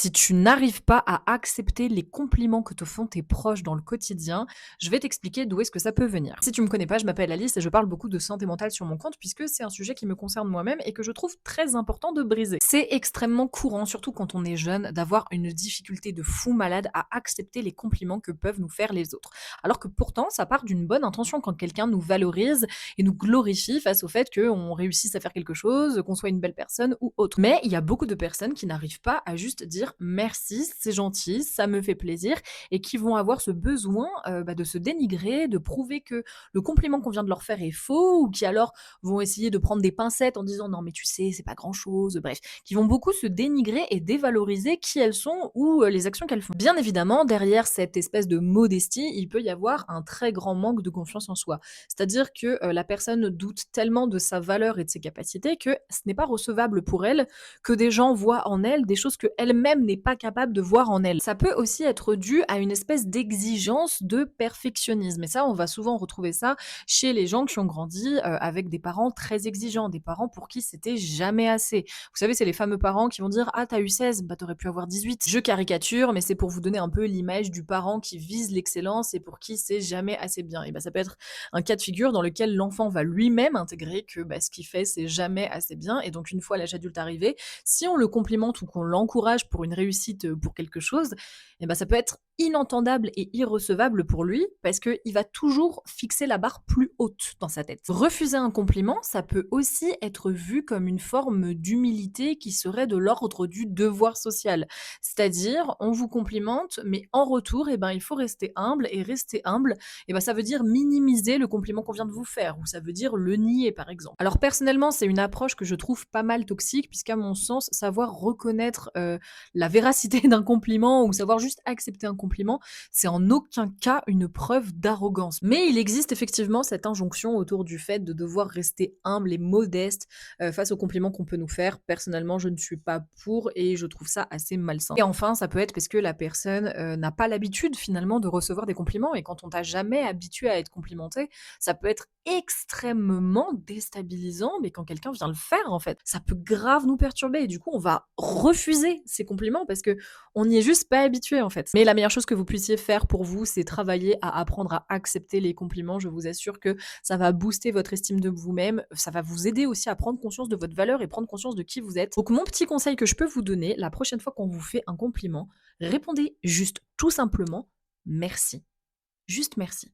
Si tu n'arrives pas à accepter les compliments que te font tes proches dans le quotidien, je vais t'expliquer d'où est-ce que ça peut venir. Si tu me connais pas, je m'appelle Alice et je parle beaucoup de santé mentale sur mon compte puisque c'est un sujet qui me concerne moi-même et que je trouve très important de briser. C'est extrêmement courant, surtout quand on est jeune, d'avoir une difficulté de fou malade à accepter les compliments que peuvent nous faire les autres. Alors que pourtant, ça part d'une bonne intention quand quelqu'un nous valorise et nous glorifie face au fait qu'on réussisse à faire quelque chose, qu'on soit une belle personne ou autre. Mais il y a beaucoup de personnes qui n'arrivent pas à juste dire merci, c'est gentil, ça me fait plaisir, et qui vont avoir ce besoin de se dénigrer, de prouver que le compliment qu'on vient de leur faire est faux, ou qui alors vont essayer de prendre des pincettes en disant non mais tu sais c'est pas grand chose, bref, qui vont beaucoup se dénigrer et dévaloriser qui elles sont ou les actions qu'elles font. Bien évidemment, derrière cette espèce de modestie, il peut y avoir un très grand manque de confiance en soi. C'est-à-dire que la personne doute tellement de sa valeur et de ses capacités que ce n'est pas recevable pour elle que des gens voient en elle des choses qu'elle-même n'est pas capable de voir en elle. Ça peut aussi être dû à une espèce d'exigence de perfectionnisme. Et ça, on va souvent retrouver ça chez les gens qui ont grandi avec des parents très exigeants, des parents pour qui c'était jamais assez. Vous savez, c'est les fameux parents qui vont dire ah t'as eu 16, bah t'aurais pu avoir 18. Je caricature, mais c'est pour vous donner un peu l'image du parent qui vise l'excellence et pour qui c'est jamais assez bien. Et bah ça peut être un cas de figure dans lequel l'enfant va lui-même intégrer que bah, ce qu'il fait c'est jamais assez bien et donc une fois l'âge adulte arrivé, si on le complimente ou qu'on l'encourage pour une réussite, pour quelque chose, et ben ça peut être inentendable et irrecevable pour lui parce qu'il va toujours fixer la barre plus haute dans sa tête. Refuser un compliment, ça peut aussi être vu comme une forme d'humilité qui serait de l'ordre du devoir social. C'est-à-dire, on vous complimente, mais en retour, eh ben, il faut rester humble et rester humble, eh ben, ça veut dire minimiser le compliment qu'on vient de vous faire ou ça veut dire le nier, par exemple. Alors personnellement, c'est une approche que je trouve pas mal toxique puisqu'à mon sens, savoir reconnaître la véracité d'un compliment ou savoir juste accepter un compliment, c'est en aucun cas une preuve d'arrogance. Mais il existe effectivement cette injonction autour du fait de devoir rester humble et modeste face aux compliments qu'on peut nous faire. Personnellement, je ne suis pas pour et je trouve ça assez malsain. Et enfin, ça peut être parce que la personne n'a pas l'habitude finalement de recevoir des compliments et quand on t'a jamais habitué à être complimenté, ça peut être extrêmement déstabilisant, mais quand quelqu'un vient le faire en fait, ça peut grave nous perturber et du coup on va refuser ces compliments parce que on n'y est juste pas habitué en fait. Mais la meilleure chose que vous puissiez faire pour vous, c'est travailler à apprendre à accepter les compliments. Je vous assure que ça va booster votre estime de vous-même, ça va vous aider aussi à prendre conscience de votre valeur et prendre conscience de qui vous êtes. Donc mon petit conseil que je peux vous donner, la prochaine fois qu'on vous fait un compliment, répondez juste tout simplement merci. Juste merci.